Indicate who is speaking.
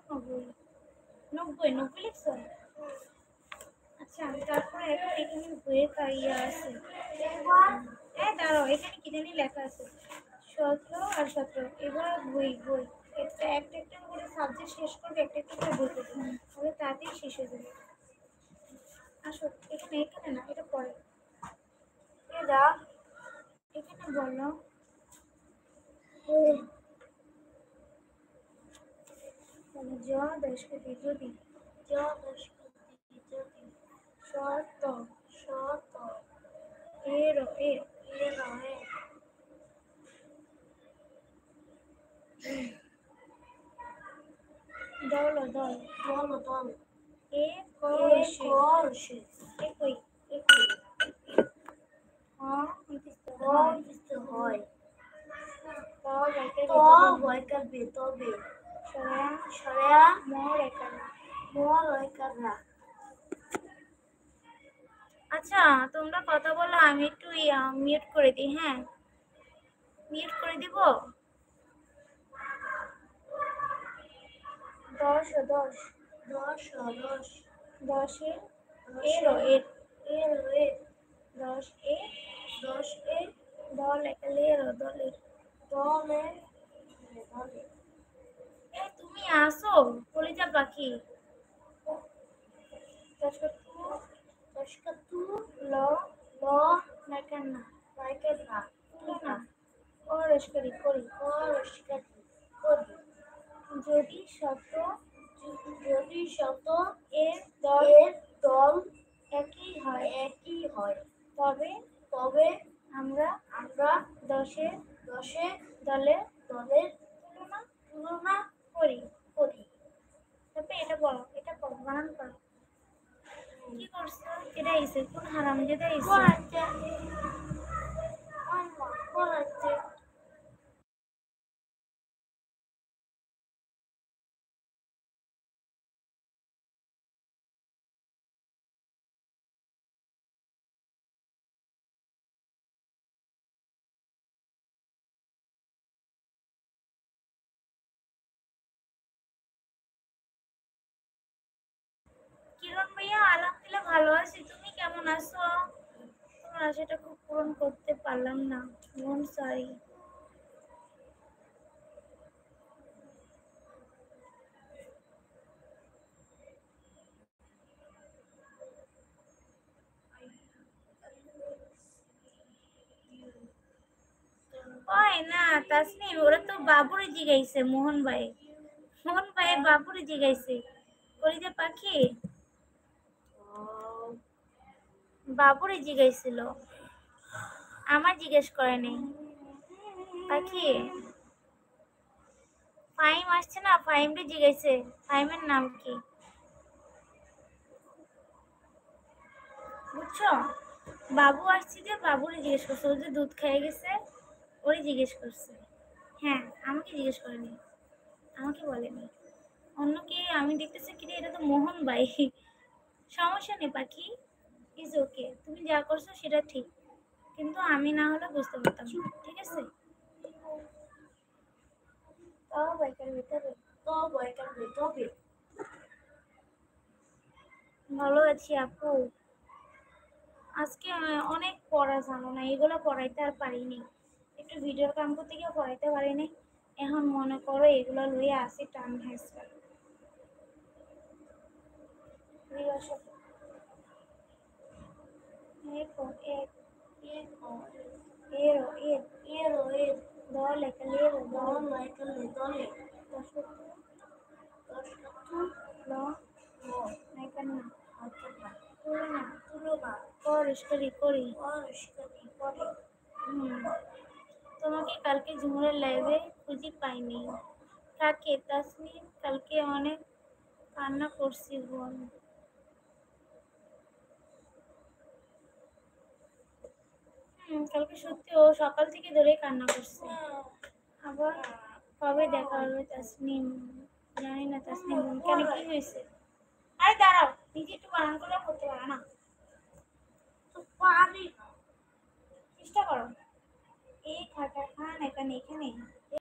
Speaker 1: 90 90 90 লিখছো? আচ্ছা তারপরে এখন এখানে বইয়ের ইয়ে আছে। দাঁড়াও, এখানে কি জানি লেখা আছে 17 আর 17। এবার বই বই একটা একটা একটা করে সাবজেক্ট শেষ করবে, একটা একটা করে বই পড়বে, তাহলে তাড়াতাড়ি শেষ হয়ে যাবে। আসো এখানে, এখানে না, এটা পরে এটা এখানে বলো জ দশকতি যদি জ দশকতি যদি শত শত এরো এরো এরো দল দল দল দল একশে একই একই হয় তো বয়কার বে তবে সরেয়া সরেয়া মর একারা। আচ্ছা তোমরা কথা বলো, আমি একটু মিউট করে দিই। হ্যাঁ মিউট করে দিব। 10 10 10 10 10 এরো এর এরো এর 10 এ 10 এ দল একালেরো দলের দলের দলের। এই তুমি আসো কলিজা পাখি। দশকতু ল ল নাইকান্না নাইকান্না না অরস্করি করি অরস্করি করি। যদি শত যদি শত এর দল একই হয় তবে তবে আমরা আমরা দশে দশে দলে দলের তুলনা করি করি। তারপরে এটা বলো, এটা বলো, বানান করো। কি করছো? এটা আইছে কোন হারাম যেটা আইছে পড়াতে আম্মা পড়াতে। কিরণ ভাইয়া আলহামদুলিল্লাহ ভালো আছি, তুমি কেমন আছো? তোমার আশাটা খুব পূরণ করতে পারলাম না, মন সরি। ওই না তাসনিম, ওরা তো বাবুরে জিগাইছে, মোহন ভাই বাবুরে জিগাইছে। কলিজা পাখি বাবুরে জিগাইছিল, আমার জিজ্ঞেস করে নেই। পাখি ফাইম আসছে না, ফাইমরে জিগাইছে, ফাইমের নাম কি বুঝছো? বাবু আসছে যে বাবুরে জিজ্ঞেস করছে, ও যে দুধ খেয়ে গেছে ওরে জিজ্ঞেস করছে। হ্যাঁ আমাকে জিজ্ঞেস করেনি, আমাকে বলেনি, অন্য কে। আমি দেখতেছি কি এটা তো মোহন ভাই। সমস্যা নেই পাখি, ইজ ওকে, তুমি যা করছো সেটা ঠিক, কিন্তু আমি না হলে বুঝতে পারতাম না, ঠিক আছে? ভালো আছি আপু। আজকে অনেক পড়া জানো না, এগুলো পড়াইতে আর পারিনি, একটু ভিডিওর কাম করতে গিয়ে পড়াইতে পারিনি। এখন মনে করো এগুলো লইয়া আসি টান হেসরা। এরো এর এরো এর দল একালেরো দল একালে দলে দশকতু ল নাইকান্না নাইকান্না তুলনা তুলনা অরস্করি করি অরস্করি করি। তোমাকে কালকে ঝুমুরের লাইভে খুঁজে পাইনি। কাকে? তাসনিম, কালকে অনেক কান্না করছি বোন। কালকে সত্যি ও সকাল থেকে ধরে কান্না করছে। আবার কবে দেখা হবে তাসনিম? জানি না তাসনিম কেন, কি হয়েছে? আরে দাঁড়াও, নিজে একটু বানান করে করতে পারো না তো পারি, চেষ্টা করো। এই খাটা খান এখানে এখানে